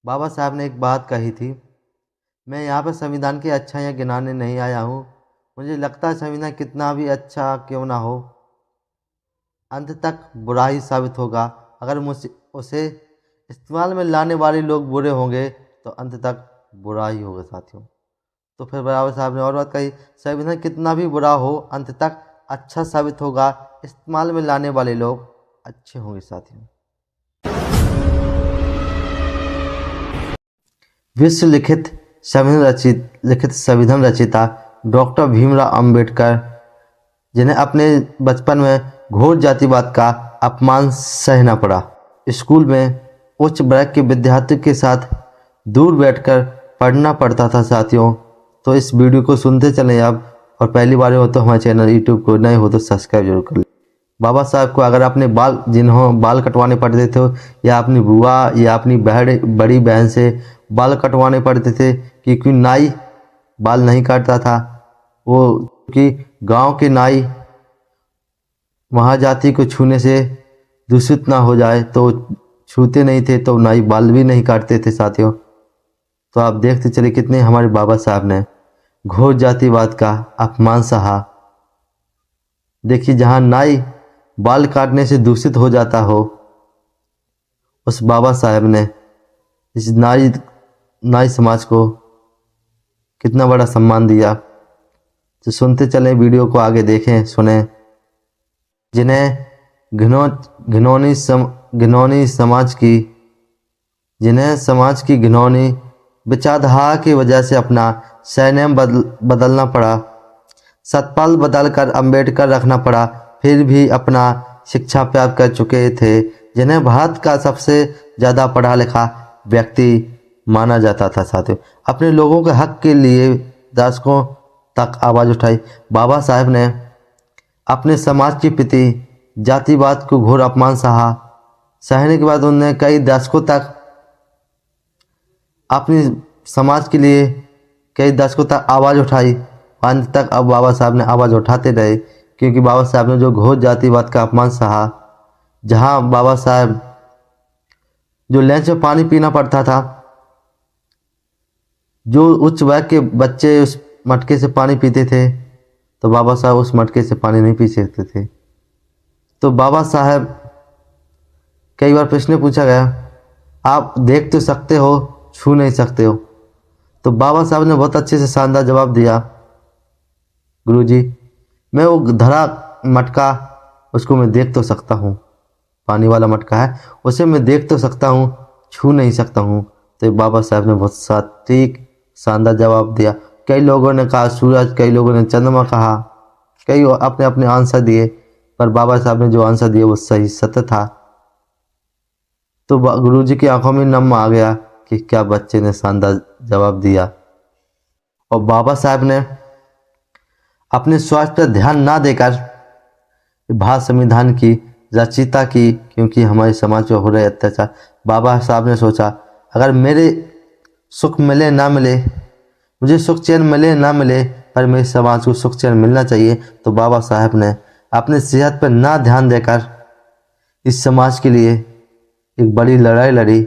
बाबा साहब ने एक बात कही थी, मैं यहाँ पर संविधान की अच्छाइयाँ गिनाने नहीं आया हूँ। मुझे लगता है संविधान कितना भी अच्छा क्यों ना हो, अंत तक बुरा ही साबित होगा। अगर मुझसे उसे इस्तेमाल में लाने वाले लोग बुरे होंगे तो अंत तक बुरा ही होगा साथियों। तो फिर बाबा साहब ने और बात कही, संविधान कितना भी बुरा हो अंत तक अच्छा साबित होगा, इस्तेमाल में लाने वाले लोग अच्छे होंगे साथियों। विश्व लिखित संविधान रचिता डॉक्टर भीमराव अंबेडकर, जिन्हें अपने बचपन में घोर जातिवाद का अपमान सहना पड़ा, स्कूल में उच्च वर्ग के विद्यार्थियों के साथ दूर बैठकर पढ़ना पड़ता था साथियों। तो इस वीडियो को सुनते चलें आप, और पहली बार हो तो हमारे चैनल यूट्यूब को नए हो तो सब्सक्राइब जरूर कर लें। बाबा साहब को अगर अपने जिन्हों बाल कटवाने पड़ते थे, या अपनी बुआ या अपनी बड़ी बहन से बाल कटवाने पड़ते थे, क्योंकि नाई बाल नहीं काटता था, वो कि गांव के नाई महाजाति को छूने से दूषित ना हो जाए तो छूते नहीं थे, तो नाई बाल भी नहीं काटते थे साथियों। तो आप देखते चले कितने हमारे बाबा साहब ने घोर जातिवाद का अपमान सहा। देखिए, जहां नाई बाल काटने से दूषित हो जाता हो, उस बाबा साहब ने इस नाई समाज को कितना बड़ा सम्मान दिया। तो सुनते चलें, वीडियो को आगे देखें सुने। जिन्हें समाज की घिनौनी विचारधारा की वजह से अपना सरनेम बदलना पड़ा, सतपाल बदलकर अंबेडकर रखना पड़ा, फिर भी अपना शिक्षा प्राप्त कर चुके थे, जिन्हें भारत का सबसे ज़्यादा पढ़ा लिखा व्यक्ति माना जाता था साथियों। अपने लोगों के हक के लिए दशकों तक आवाज़ उठाई। बाबा साहब ने अपने समाज के प्रति जातिवाद को घोर अपमान सहने के बाद उन्होंने कई दशकों तक अपनी समाज के लिए आवाज़ उठाई। अंत तक अब बाबा साहब ने आवाज़ उठाते रहे, क्योंकि बाबा साहब ने जो घोर जातिवाद का अपमान सहा, जहां बाबा साहब जो लंच में पानी पीना पड़ता था, जो उच्च वर्ग के बच्चे उस मटके से पानी पीते थे, तो बाबा साहब उस मटके से पानी नहीं पी सकते थे। तो बाबा साहब कई बार प्रश्न पूछा गया, आप देख तो सकते हो, छू नहीं सकते हो। तो बाबा साहब ने बहुत अच्छे से शानदार जवाब दिया, गुरुजी, मैं वो धरा मटका उसको मैं देख तो सकता हूँ, पानी वाला मटका है, उसे मैं देख तो सकता हूँ, छू नहीं सकता हूँ। तो बाबा साहब ने बहुत सटीक शानदार जवाब दिया। कई लोगों ने कहा सूरज, कई लोगों ने चंद्रमा कहा, कई अपने अपने आंसर दिए, पर बाबा साहब ने जो आंसर दिया वो सही सत्य था। तो गुरुजी की आंखों में नम आ गया कि क्या बच्चे ने शानदार जवाब दिया। और बाबा साहब ने अपने स्वास्थ्य पर ध्यान ना देकर भारत संविधान की रचयिता की, क्योंकि हमारे समाज में हो रहे अत्याचार। बाबा साहब ने सोचा, अगर मेरे सुख मिले ना मिले, मुझे सुख चैन मिले ना मिले, पर मेरे समाज को सुख चैन मिलना चाहिए। तो बाबा साहब ने अपने सेहत पर ना ध्यान देकर इस समाज के लिए एक बड़ी लड़ाई लड़ी।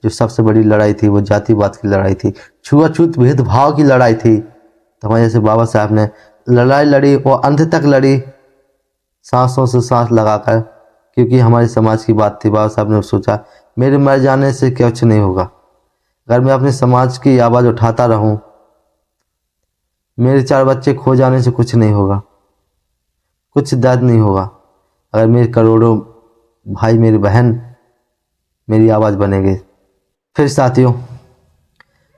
जो सबसे बड़ी लड़ाई थी वो जातिवाद की लड़ाई थी, छुआछूत भेदभाव की लड़ाई थी। तो हमारे जैसे बाबा साहब ने लड़ाई लड़ी और अंत तक लड़ी, सांसों से सांस लगाकर, क्योंकि हमारे समाज की बात थी। बाबा साहब ने सोचा, मेरे मर जाने से कुछ नहीं होगा, अगर मैं अपने समाज की आवाज़ उठाता रहूं, मेरे 4 बच्चे खो जाने से कुछ नहीं होगा, कुछ दर्द नहीं होगा, अगर मेरे करोड़ों भाई मेरी बहन मेरी आवाज़ बनेंगे। फिर साथियों,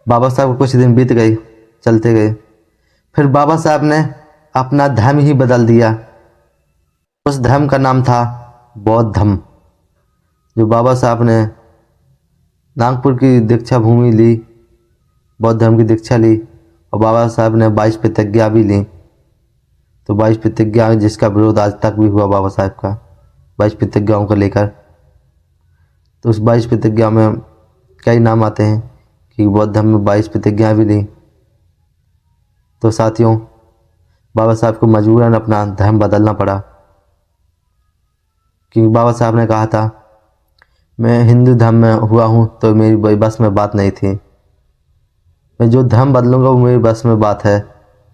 बाबा साहब को कुछ दिन बीत गए, चलते गए। फिर बाबा साहब ने अपना धर्म ही बदल दिया। उस धर्म का नाम था बौद्ध धर्म। जो बाबा साहब ने नागपुर की दीक्षा भूमि ली, बौद्ध धर्म की दीक्षा ली, और बाबा साहब ने 22 प्रतिज्ञा भी ली। तो 22 प्रतिज्ञा जिसका विरोध आज तक भी हुआ बाबा साहब का 22 प्रतिज्ञाओं को लेकर। तो उस 22 प्रतिज्ञा में कई नाम आते हैं कि बौद्ध धर्म में 22 प्रतिज्ञा भी ली। तो साथियों, बाबा साहब को मजबूरन अपना धर्म बदलना पड़ा, क्योंकि बाबा साहब ने कहा था, मैं हिंदू धर्म में हुआ हूँ तो मेरी बस में बात नहीं थी। मैं जो धर्म बदलूंगा वो मेरी बस में बात है।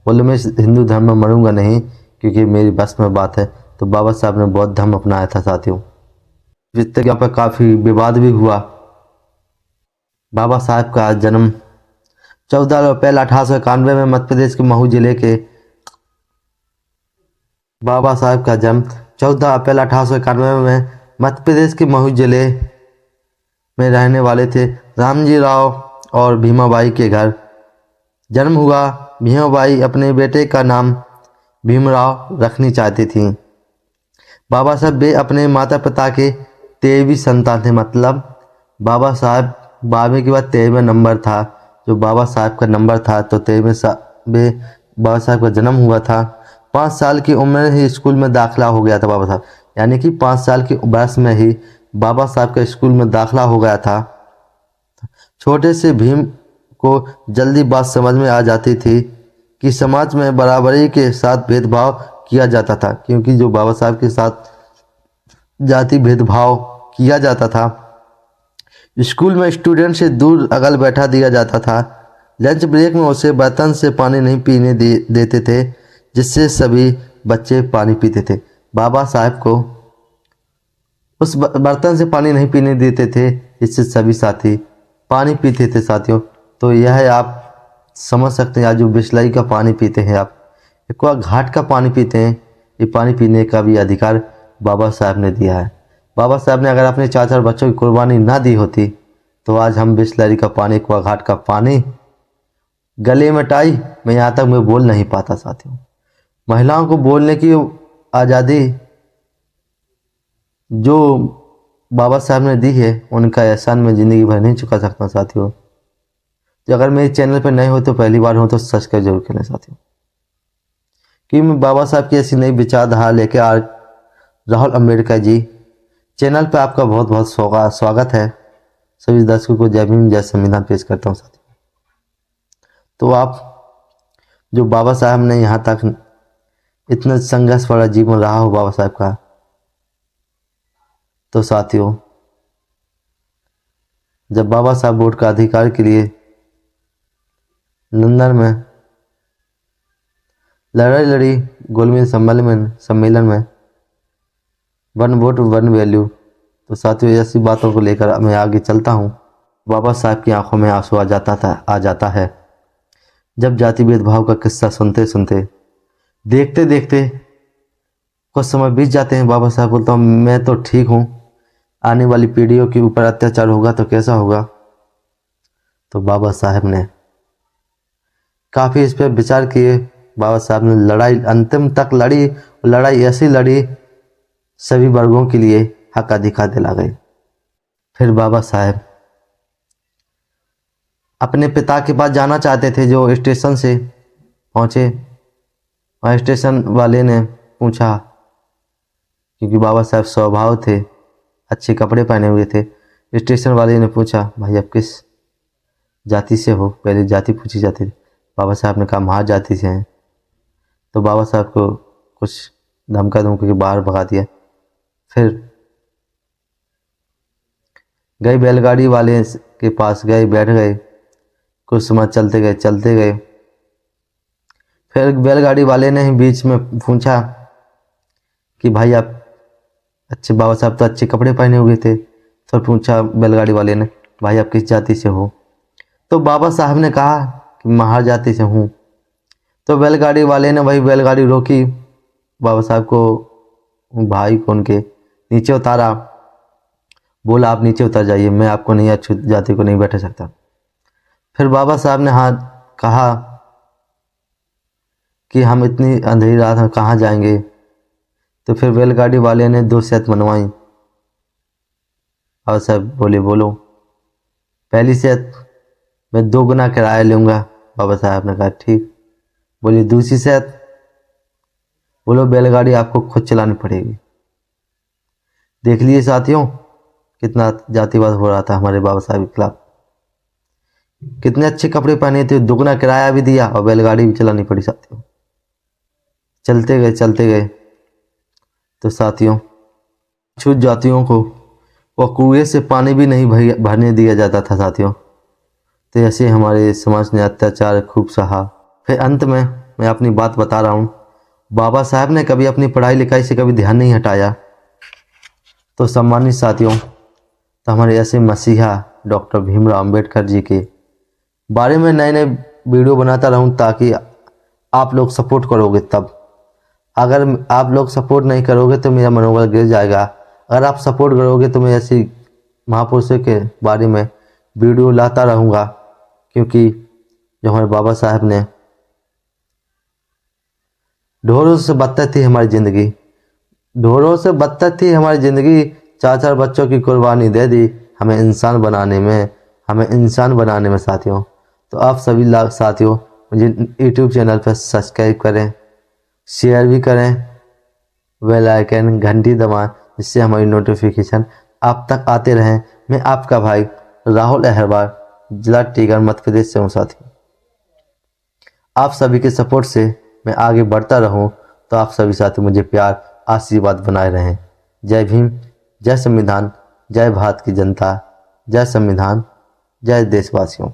बोले मैं हिंदू धर्म में मरूंगा नहीं क्योंकि मेरी बस में बात है। तो बाबा साहब ने बौद्ध धर्म अपनाया था साथियों। जिससे यहाँ पर काफ़ी विवाद भी हुआ। बाबा साहब का जन्म 14 अप्रैल 1891 में मध्य प्रदेश के महू जिले के बाबा साहब का जन्म 14 अप्रैल 1891 में मध्य प्रदेश के महू जिले में रहने वाले थे रामजी राव और भीमाबाई के घर जन्म हुआ। भीमाबाई अपने बेटे का नाम भीमराव रखनी चाहती थी। बाबा साहब वे अपने माता पिता के 13वीं संतान थे। मतलब बाबा साहब 12वीं के बाद 13वां नंबर था जो बाबा साहब का नंबर था। तो 13वें में बाबा साहब का जन्म हुआ था। 5 साल की उम्र में ही स्कूल में दाखिला हो गया था बाबा साहब, यानी कि 5 साल की वर्ष में ही बाबा साहब का स्कूल में दाखिला हो गया था। छोटे से भीम को जल्दी बात समझ में आ जाती थी कि समाज में बराबरी के साथ भेदभाव किया जाता था, क्योंकि जो बाबा साहब के साथ जाति भेदभाव किया जाता था। स्कूल में स्टूडेंट से दूर अगल बैठा दिया जाता था। लंच ब्रेक में उसे बर्तन से पानी नहीं पीने देते थे, जिससे सभी बच्चे पानी पीते थे। बाबा साहब को उस बर्तन से पानी नहीं पीने देते थे, जिससे सभी साथी पानी पीते थे साथियों। तो यह आप समझ सकते हैं। आज जो बिसलरी का पानी पीते हैं, आप एक्वा घाट का पानी पीते हैं, ये पानी पीने का भी अधिकार बाबा साहब ने दिया है। बाबा साहब ने अगर अपने 4 बच्चों की कुर्बानी ना दी होती तो आज हम बिसलरी का पानी, एक्वा घाट का पानी गले में टाई मैं यहाँ तक मैं बोल नहीं पाता साथियों। महिलाओं को बोलने की आज़ादी जो बाबा साहब ने दी है, उनका एहसान मैं ज़िंदगी भर नहीं चुका सकता साथियों। तो अगर मेरे चैनल पर नए हो तो पहली बार हो तो सब्सक्राइब जरूर करें साथियों, कि मैं बाबा साहब की ऐसी नई विचारधारा लेके आ राहुल अम्बेडकर जी चैनल पे आपका बहुत बहुत स्वागत है। सभी दर्शकों को जय भीम जय संविधान पेश करता हूँ साथियों। तो आप जो बाबा साहब ने यहाँ तक इतना संघर्ष वाला जीवन रहा हो बाबा साहब का, तो साथियों जब बाबा साहब वोट का अधिकार के लिए लंदन में लड़ाई लड़ी, गोलमेज सम्मेलन में वन वोट वन वैल्यू, तो साथियों ऐसी बातों को लेकर मैं आगे चलता हूँ। बाबा साहब की आंखों में आंसू आ जाता है जब जाति भेदभाव का किस्सा सुनते सुनते, देखते देखते कुछ समय बीत जाते हैं। बाबा साहब बोलता हूँ मैं तो ठीक हूँ, आने वाली पीढ़ियों के ऊपर अत्याचार होगा तो कैसा होगा। तो बाबा साहब ने काफ़ी इस पर विचार किए। बाबा साहब ने लड़ाई अंतिम तक लड़ी, लड़ाई ऐसी लड़ी सभी वर्गों के लिए हक अधिकार दिला गई। फिर बाबा साहब अपने पिता के पास जाना चाहते थे, जो स्टेशन से पहुँचे और स्टेशन वाले ने पूछा, क्योंकि बाबा साहब स्वभाव थे, अच्छे कपड़े पहने हुए थे। स्टेशन वाले ने पूछा भाई आप किस जाति से हो, पहले जाति पूछी जाती थी। बाबा साहब ने कहा महार जाति से हैं। तो बाबा साहब को कुछ धमका के बाहर भगा दिया। फिर गए बैलगाड़ी वाले के पास गए, बैठ गए, कुछ समय चलते गए। फिर बैलगाड़ी वाले ने ही बीच में पूछा कि भाई आप अच्छे, बाबा साहब तो अच्छे कपड़े पहने हुए थे। फिर पूछा बैलगाड़ी वाले ने भाई आप किस जाति से हो। तो बाबा साहब ने कहा कि महार जाति से हूँ। तो बैलगाड़ी वाले ने वही बैलगाड़ी रोकी, बाबा साहब को, भाई को उनके नीचे उतारा, बोला आप नीचे उतर जाइए, मैं आपको नहीं, अच्छी जाति को नहीं बैठा सकता। फिर बाबा साहब ने हाथ कहा कि हम इतनी अंधेरी रात में कहाँ जाएंगे। तो फिर बैलगाड़ी वाले ने 2 शर्त मनवाई। बाबा साहब बोले बोलो। पहली शर्त मैं 2 गुना किराया लूँगा। बाबा साहब ने कहा ठीक। बोले दूसरी शर्त, बोलो बैलगाड़ी आपको खुद चलानी पड़ेगी। देख लिए साथियों कितना जातिवाद हो रहा था हमारे बाबा साहब के खिलाफ। कितने अच्छे कपड़े पहने थे, 2 गुना किराया भी दिया और बैलगाड़ी भी चलानी पड़ी साथियों। चलते गए। तो साथियों छूत जातियों को और कुएं से पानी भी नहीं भरने दिया जाता था साथियों। तो ऐसे हमारे समाज ने अत्याचार खूब सहा। फिर अंत में मैं अपनी बात बता रहा हूँ, बाबा साहब ने कभी अपनी पढ़ाई लिखाई से कभी ध्यान नहीं हटाया। तो सम्मानित साथियों, तो हमारे ऐसे मसीहा डॉक्टर भीमराव अंबेडकर जी के बारे में नए नए वीडियो बनाता रहूं, ताकि आप लोग सपोर्ट करोगे। तब अगर आप लोग सपोर्ट नहीं करोगे तो मेरा मनोबल गिर जाएगा। अगर आप सपोर्ट करोगे तो मैं ऐसी महापुरुषों के बारे में वीडियो लाता रहूँगा, क्योंकि जो हमारे बाबा साहब ने ढोरों से बदतर थी हमारी ज़िंदगी, ढोरों से बदतर थी हमारी ज़िंदगी। 4-4 बच्चों की कुर्बानी दे दी हमें इंसान बनाने में साथियों। तो आप सभी साथियों मुझे यूट्यूब चैनल पर सब्सक्राइब करें, शेयर भी करें, बेल आइकन घंटी दबाएं, जिससे हमारी नोटिफिकेशन आप तक आते रहें। मैं आपका भाई राहुल अहरवार, जिला टीकर मध्य प्रदेश से हूँ साथी। आप सभी के सपोर्ट से मैं आगे बढ़ता रहूं, तो आप सभी साथी मुझे प्यार आशीर्वाद बनाए रहें। जय भीम, जय संविधान, जय भारत की जनता, जय संविधान, जय देशवासियों।